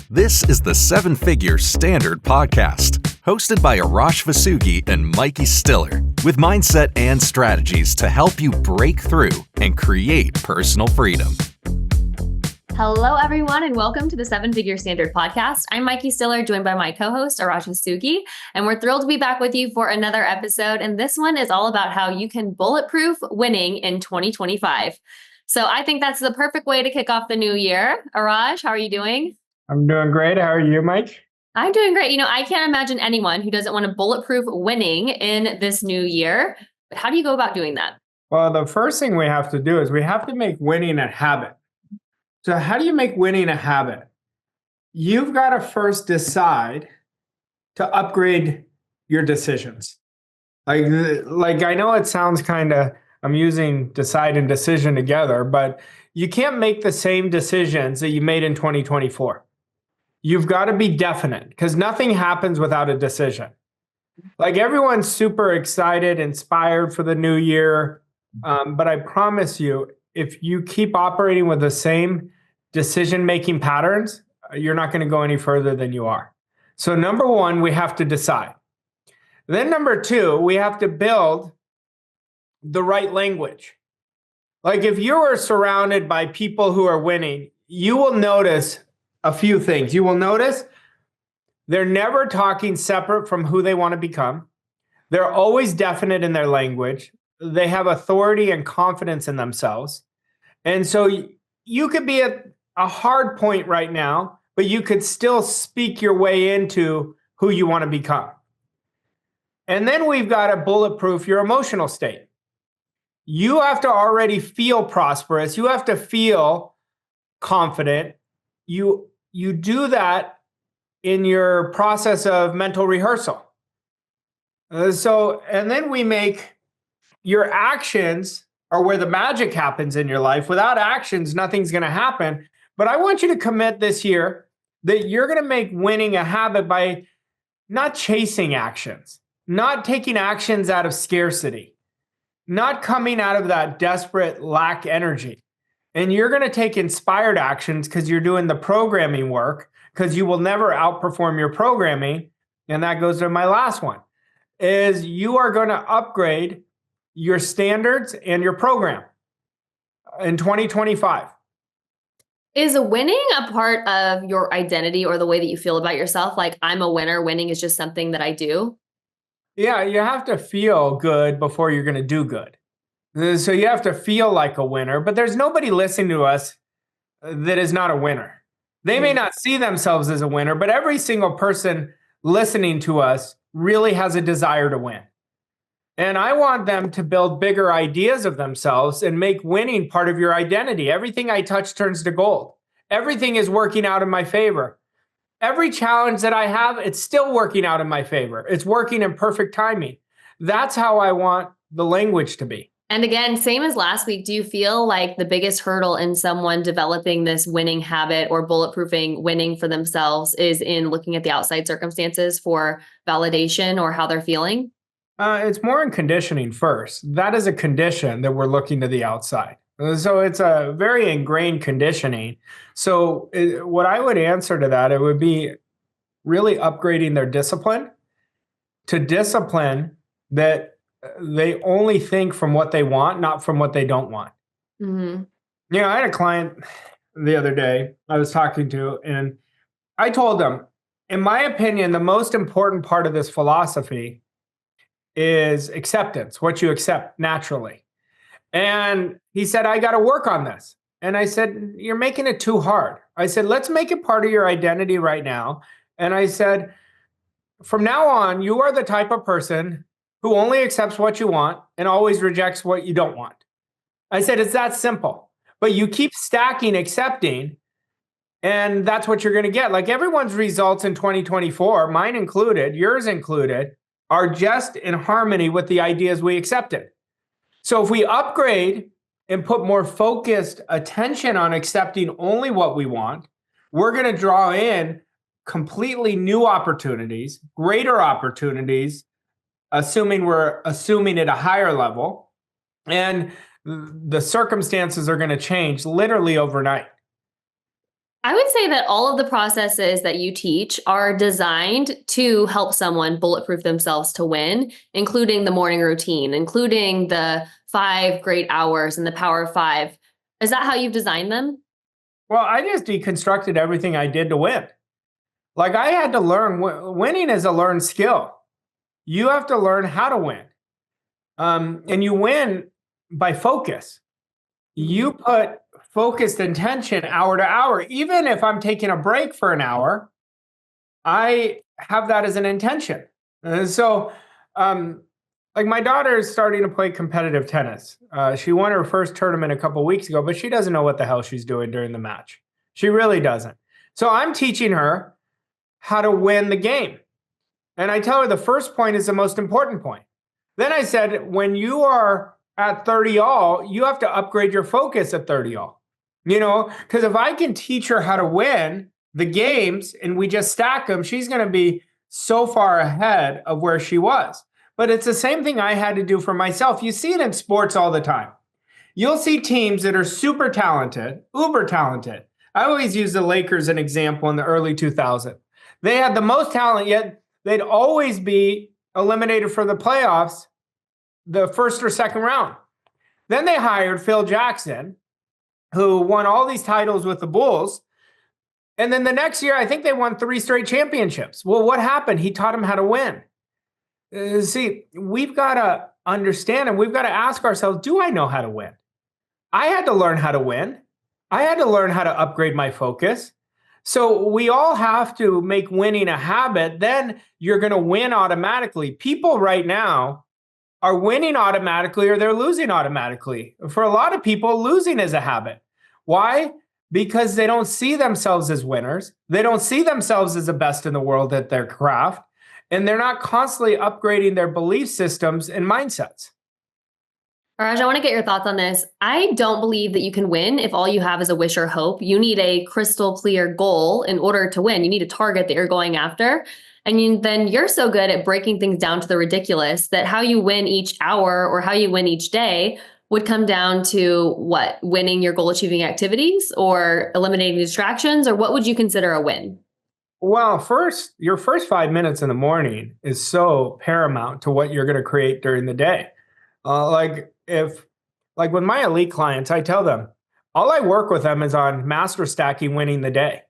This is the Seven Figure Standard Podcast, hosted by Arash Vasugi and Mikey Stiller, with mindset and strategies to help you break through and create personal freedom. Hello, everyone, and welcome to the Seven Figure Standard Podcast. I'm Mikey Stiller, joined by my co-host, Arash Vasugi, and we're thrilled to be back with you for another episode. And this one is all about how you can bulletproof winning in 2025. So I think that's the perfect way to kick off the new year. Arash, how are you doing? I'm doing great. How are you, Mike? I'm doing great. You know, I can't imagine anyone who doesn't want to bulletproof winning in this new year. But how do you go about doing that? Well, the first thing we have to do is we have to make winning a habit. So how do you make winning a habit? You've got to first decide to upgrade your decisions. Like I know it sounds kind of, I'm using decide and decision together, but you can't make the same decisions that you made in 2024. You've got to be definite because nothing happens without a decision. Like everyone's super excited, inspired for the new year. But I promise you, if you keep operating with the same decision-making patterns, you're not going to go any further than you are. So number one, we have to decide. Then number two, we have to build the right language. Like if you are surrounded by people who are winning, you will notice a few things. You will notice they're never talking separate from who they want to become. They're always definite in their language. They have authority and confidence in themselves. And so you could be at a hard point right now, but you could still speak your way into who you want to become. And then we've got to bulletproof your emotional state. You have to already feel prosperous. You have to feel confident. You do that in your process of mental rehearsal. And then we make your actions are where the magic happens in your life. Without actions, nothing's going to happen. But I want you to commit this year that you're going to make winning a habit by not chasing actions, not taking actions out of scarcity, not coming out of that desperate lack energy. And you're going to take inspired actions because you're doing the programming work, because you will never outperform your programming. And that goes to my last one, is you are going to upgrade your standards and your program in 2025. Is winning a part of your identity or the way that you feel about yourself? Like, I'm a winner, winning is just something that I do? Yeah, you have to feel good before you're going to do good. So you have to feel like a winner, but there's nobody listening to us that is not a winner. They may not see themselves as a winner, but every single person listening to us really has a desire to win. And I want them to build bigger ideas of themselves and make winning part of your identity. Everything I touch turns to gold. Everything is working out in my favor. Every challenge that I have, it's still working out in my favor. It's working in perfect timing. That's how I want the language to be. And again, same as last week, do you feel like the biggest hurdle in someone developing this winning habit or bulletproofing winning for themselves is in looking at the outside circumstances for validation or how they're feeling? It's more in conditioning first. That is a condition that we're looking to the outside. So it's a very ingrained conditioning. So what I would answer to that, it would be really upgrading their discipline to discipline that they only think from what they want, not from what they don't want. Mm-hmm. You know, I had a client the other day I was talking to, and I told them, in my opinion, the most important part of this philosophy is acceptance, what you accept naturally. And he said, I got to work on this. And I said, you're making it too hard. I said, let's make it part of your identity right now. And I said, from now on, you are the type of person who only accepts what you want and always rejects what you don't want. I said, it's that simple. But you keep stacking accepting, and that's what you're going to get. Like everyone's results in 2024, mine included, yours included, are just in harmony with the ideas we accepted. So if we upgrade and put more focused attention on accepting only what we want, we're going to draw in completely new opportunities, greater opportunities, assuming we're assuming at a higher level, and the circumstances are going to change literally overnight. I would say that all of the processes that you teach are designed to help someone bulletproof themselves to win, including the morning routine, including the 5 great hours and the power of five. Is that how you've designed them? Well, I just deconstructed everything I did to win. Like I had to learn winning is a learned skill. You have to learn how to win. And you win by focus. You put focused intention hour to hour. Even if I'm taking a break for an hour, I have that as an intention. And so, like my daughter is starting to play competitive tennis. She won her first tournament a couple weeks ago, but she doesn't know what the hell she's doing during the match. She really doesn't. So I'm teaching her how to win the game. And I tell her the first point is the most important point. Then I said, when you are at 30 all, you have to upgrade your focus at 30 all. Because if I can teach her how to win the games and we just stack them, she's going to be so far ahead of where she was. But it's the same thing I had to do for myself. You see it in sports all the time. You'll see teams that are super talented, uber talented. I always use the Lakers as an example in the early 2000s. They had the most talent, yet they'd always be eliminated for the playoffs the first or second round. Then they hired Phil Jackson, who won all these titles with the Bulls. And then the next year, I think they won 3 straight championships. Well, what happened? He taught them how to win. See, we've got to understand and we've got to ask ourselves, do I know how to win? I had to learn how to win. I had to learn how to upgrade my focus. So we all have to make winning a habit. Then you're going to win automatically. People right now are winning automatically or they're losing automatically. For a lot of people, losing is a habit. Why? Because they don't see themselves as winners. They don't see themselves as the best in the world at their craft. And they're not constantly upgrading their belief systems and mindsets. Raj, I want to get your thoughts on this. I don't believe that you can win if all you have is a wish or hope. You need a crystal clear goal in order to win. You need a target that you're going after. And then you're so good at breaking things down to the ridiculous that how you win each hour or how you win each day would come down to what? Winning your goal achieving activities or eliminating distractions, or what would you consider a win? Well, your first 5 minutes in the morning is so paramount to what you're going to create during the day. Like with my elite clients, I tell them, all I work with them is on master stacking, winning the day.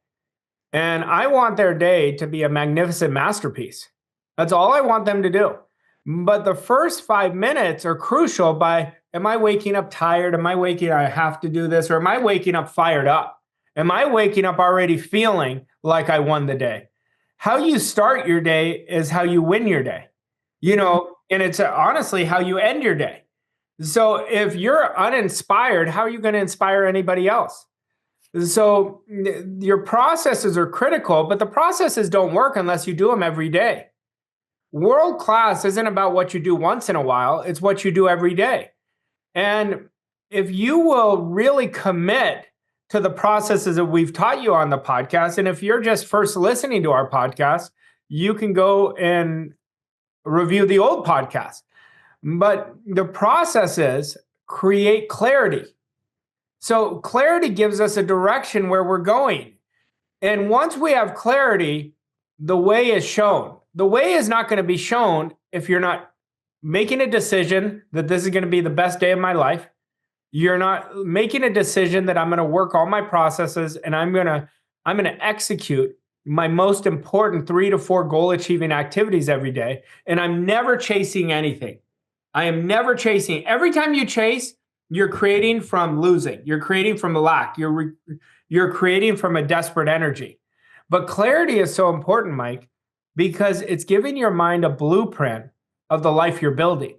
And I want their day to be a magnificent masterpiece. That's all I want them to do. But the first 5 minutes are crucial by, am I waking up tired? I have to do this? Or am I waking up fired up? Am I waking up already feeling like I won the day? How you start your day is how you win your day, and it's honestly how you end your day. So if you're uninspired, how are you going to inspire anybody else? So your processes are critical, but the processes don't work unless you do them every day. World class isn't about what you do once in a while. It's what you do every day. And if you will really commit to the processes that we've taught you on the podcast, and if you're just first listening to our podcast, you can go and review the old podcast. But the process is create clarity. So clarity gives us a direction where we're going. And once we have clarity, the way is shown. The way is not going to be shown if you're not making a decision that this is going to be the best day of my life. You're not making a decision that I'm going to work all my processes and I'm going to execute my most important 3 to 4 goal achieving activities every day. And I'm never chasing anything. I am never chasing. Every time you chase, you're creating from losing. You're creating from lack. You're creating from a desperate energy. But clarity is so important, Mike, because it's giving your mind a blueprint of the life you're building.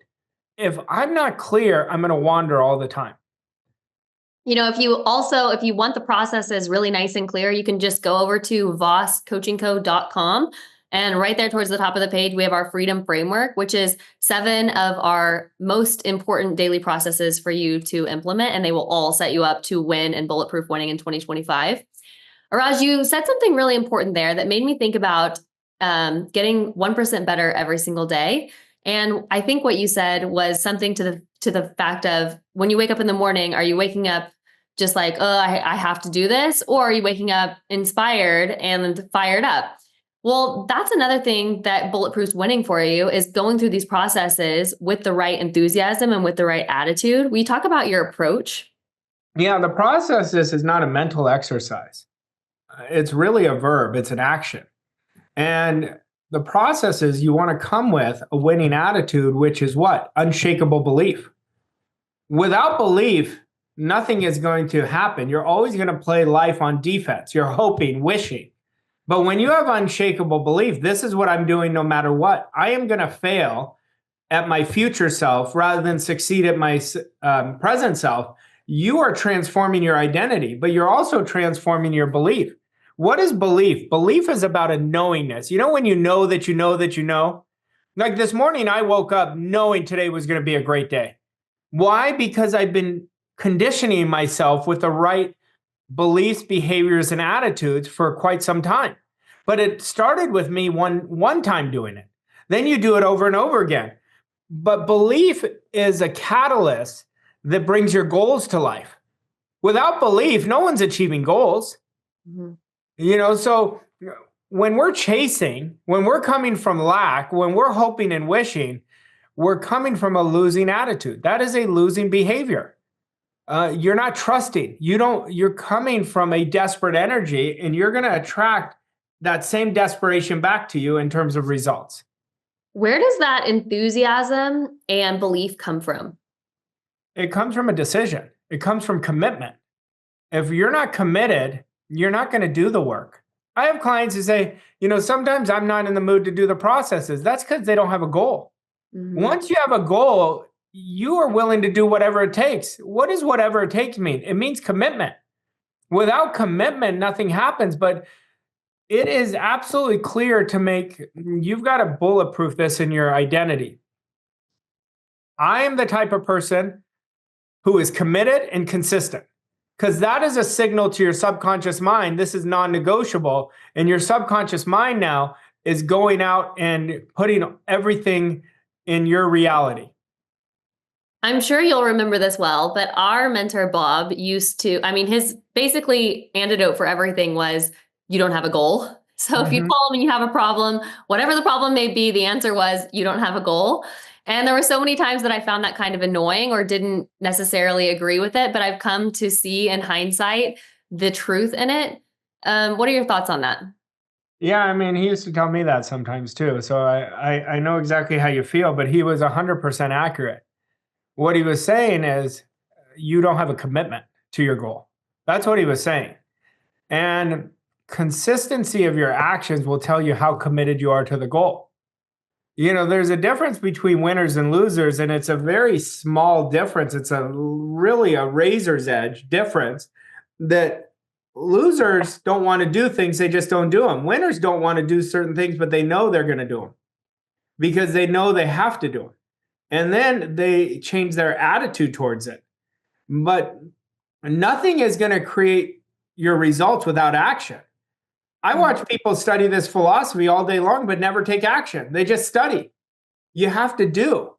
If I'm not clear, I'm going to wander all the time. If you want the processes really nice and clear, you can just go over to vosscoachingco.com. And right there towards the top of the page, we have our freedom framework, which is 7 of our most important daily processes for you to implement. And they will all set you up to win and bulletproof winning in 2025. Raj, you said something really important there that made me think about getting 1% better every single day. And I think what you said was something to the fact of, when you wake up in the morning, are you waking up just like, oh, I have to do this? Or are you waking up inspired and fired up? Well, that's another thing that Bulletproof's winning for you is going through these processes with the right enthusiasm and with the right attitude. Will you talk about your approach? Yeah, the process is not a mental exercise. It's really a verb, it's an action. And the process is you want to come with a winning attitude, which is what? Unshakable belief. Without belief, nothing is going to happen. You're always going to play life on defense. You're hoping, wishing. But when you have unshakable belief, this is what I'm doing no matter what. I am going to fail at my future self rather than succeed at my present self. You are transforming your identity, but you're also transforming your belief. What is belief? Belief is about a knowingness. You know, when you know that you know that you know? Like this morning, I woke up knowing today was going to be a great day. Why? Because I've been conditioning myself with the right beliefs, behaviors, and attitudes for quite some time. But it started with me one time doing it. Then you do it over and over again. But belief is a catalyst that brings your goals to life. Without belief, no one's achieving goals. Mm-hmm. You know, so when we're chasing, when we're coming from lack, when we're hoping and wishing, we're coming from a losing attitude. That is a losing behavior. You're not trusting. You're coming from a desperate energy, and you're going to attract that same desperation back to you in terms of results. Where does that enthusiasm and belief come from? It comes from a decision. It comes from commitment. If you're not committed, you're not going to do the work. I have clients who say, you know, sometimes I'm not in the mood to do the processes. That's because they don't have a goal. Mm-hmm. Once you have a goal, you are willing to do whatever it takes. What does whatever it takes mean? It means commitment. Without commitment, nothing happens. But it is absolutely clear you've got to bulletproof this in your identity. I am the type of person who is committed and consistent, because that is a signal to your subconscious mind. This is non-negotiable. And your subconscious mind now is going out and putting everything in your reality. I'm sure you'll remember this well, but our mentor, Bob, his basically antidote for everything was you don't have a goal. So if you call him and you have a problem, whatever the problem may be, the answer was you don't have a goal. And there were so many times that I found that kind of annoying or didn't necessarily agree with it, but I've come to see in hindsight the truth in it. What are your thoughts on that? Yeah, I mean, he used to tell me that sometimes too. So I know exactly how you feel, but he was 100% accurate. What he was saying is you don't have a commitment to your goal. That's what he was saying. And consistency of your actions will tell you how committed you are to the goal. You know, there's a difference between winners and losers, and it's a very small difference. It's really a razor's edge difference that losers don't want to do things. They just don't do them. Winners don't want to do certain things, but they know they're going to do them because they know they have to do them. And then they change their attitude towards it. But nothing is going to create your results without action. I watch people study this philosophy all day long, but never take action. They just study. You have to do.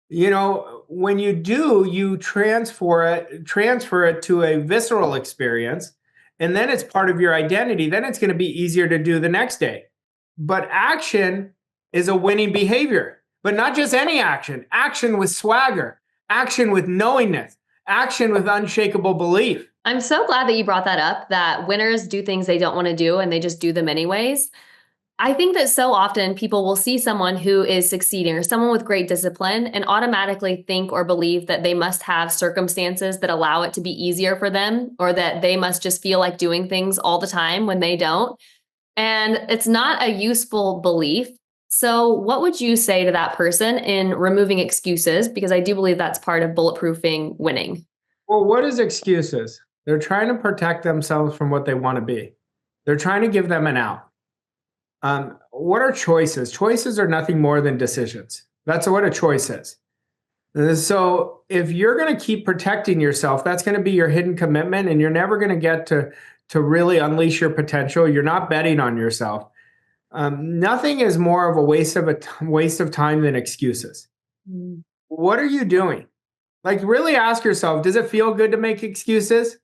You know, when you do, you transfer it to a visceral experience, and then it's part of your identity. Then it's going to be easier to do the next day. But action is a winning behavior. But not just any action. Action with swagger. Action with knowingness. Action with unshakable belief. I'm so glad that you brought that up, that winners do things they don't want to do and they just do them anyways. I think that so often people will see someone who is succeeding or someone with great discipline and automatically think or believe that they must have circumstances that allow it to be easier for them, or that they must just feel like doing things all the time when they don't. And it's not a useful belief. So what would you say to that person in removing excuses? Because I do believe that's part of bulletproofing winning. Well, what is excuses? They're trying to protect themselves from what they want to be. They're trying to give them an out. What are choices? Choices are nothing more than decisions. That's what a choice is. So if you're going to keep protecting yourself, that's going to be your hidden commitment, and you're never going to get to really unleash your potential. You're not betting on yourself. Nothing is more of a waste of time than excuses. What are you doing? Like, really ask yourself, does it feel good to make excuses?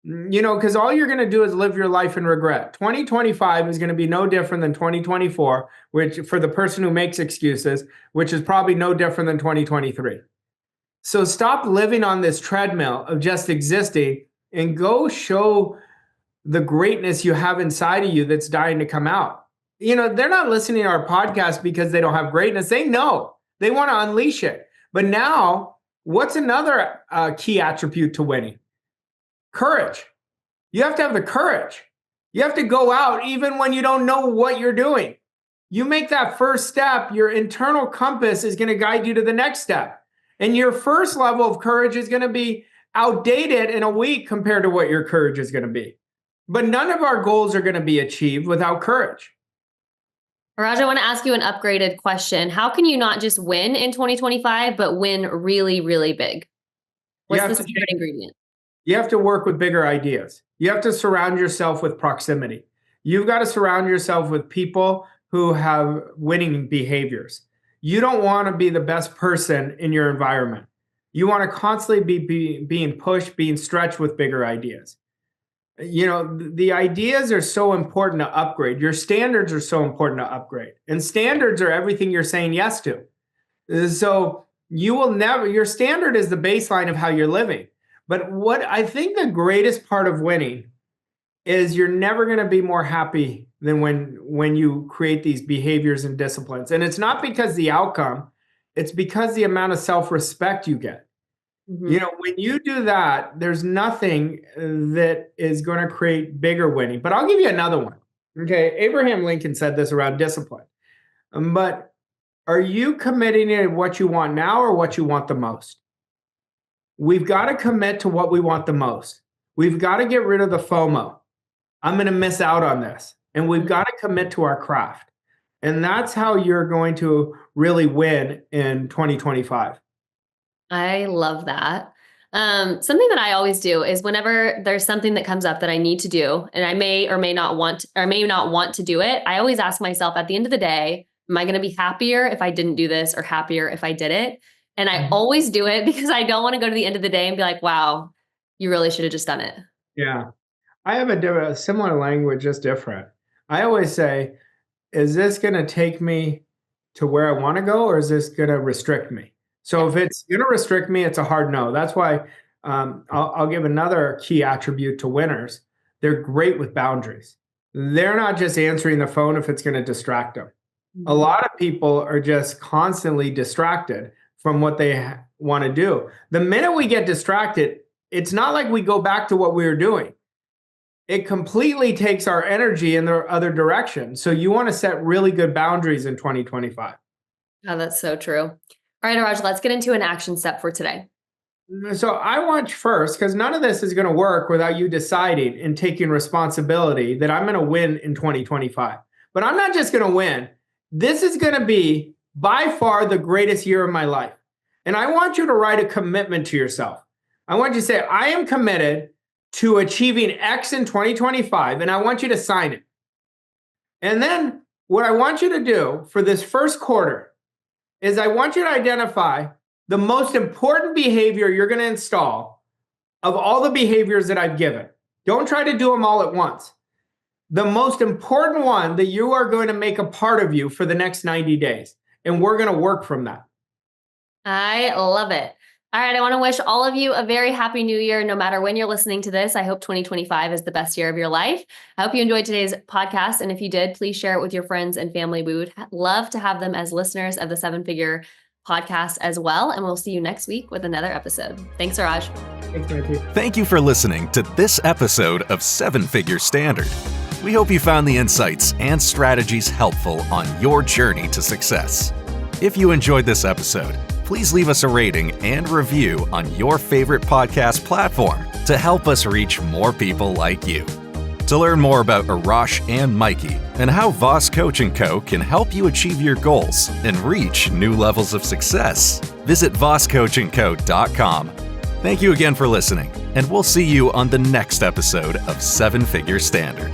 Because all you're going to do is live your life in regret. 2025 is going to be no different than 2024, which for the person who makes excuses, which is probably no different than 2023. So stop living on this treadmill of just existing and go show the greatness you have inside of you that's dying to come out. They're not listening to our podcast because they don't have greatness. They know. They want to unleash it. But now, what's another key attribute to winning? Courage. You have to have the courage. You have to go out even when you don't know what you're doing. You make that first step, your internal compass is going to guide you to the next step. And your first level of courage is going to be outdated in a week compared to what your courage is going to be. But none of our goals are going to be achieved without courage. Raj, I want to ask you an upgraded question. How can you not just win in 2025, but win really, really big? What's the secret ingredient? You have to work with bigger ideas. You have to surround yourself with proximity. You've got to surround yourself with people who have winning behaviors. You don't want to be the best person in your environment. You want to constantly be being pushed, being stretched with bigger ideas. The ideas are so important to upgrade. Your standards are so important to upgrade. And standards are everything you're saying yes to. So your standard is the baseline of how you're living. But what I think the greatest part of winning is you're never going to be more happy than when you create these behaviors and disciplines. And it's not because the outcome, it's because the amount of self-respect you get. Mm-hmm. When you do that, there's nothing that is going to create bigger winning. But I'll give you another one. Okay. Abraham Lincoln said this around discipline. But are you committing to what you want now or what you want the most? We've got to commit to what we want the most. We've got to get rid of the FOMO. I'm going to miss out on this. And we've got to commit to our craft. And that's how you're going to really win in 2025. I love that. Something that I always do is whenever there's something that comes up that I need to do, and I may or may not want to do it, I always ask myself at the end of the day, am I going to be happier if I didn't do this or happier if I did it? And I always do it because I don't want to go to the end of the day and be like, wow, you really should have just done it. Yeah. I have a similar language, just different. I always say, is this going to take me to where I want to go, or is this going to restrict me? So if it's going to restrict me, it's a hard no. That's why I'll give another key attribute to winners. They're great with boundaries. They're not just answering the phone if it's going to distract them. Mm-hmm. A lot of people are just constantly distracted from what they want to do. The minute we get distracted, it's not like we go back to what we were doing. It completely takes our energy in the other direction. So you want to set really good boundaries in 2025. Oh, that's so true. All right, Raj, let's get into an action step for today. So I want first, because none of this is going to work without you deciding and taking responsibility that I'm going to win in 2025. But I'm not just going to win. This is going to be by far the greatest year of my life. And I want you to write a commitment to yourself. I want you to say, I am committed to achieving X in 2025, and I want you to sign it. And then what I want you to do for this first quarter is I want you to identify the most important behavior you're going to install of all the behaviors that I've given. Don't try to do them all at once. The most important one that you are going to make a part of you for the next 90 days. And we're going to work from that. I love it. All right. I want to wish all of you a very happy new year. No matter when you're listening to this, I hope 2025 is the best year of your life. I hope you enjoyed today's podcast. And if you did, please share it with your friends and family. We would love to have them as listeners of the 7-Figure podcast as well. And we'll see you next week with another episode. Thanks, Raj. Thanks, Mikey. Thank you for listening to this episode of 7-Figure Standard. We hope you found the insights and strategies helpful on your journey to success. If you enjoyed this episode, please leave us a rating and review on your favorite podcast platform to help us reach more people like you. To learn more about Arash and Mikey and how Voss Coaching Co. can help you achieve your goals and reach new levels of success, visit vosscoachingco.com. Thank you again for listening, and we'll see you on the next episode of 7-Figure Standard.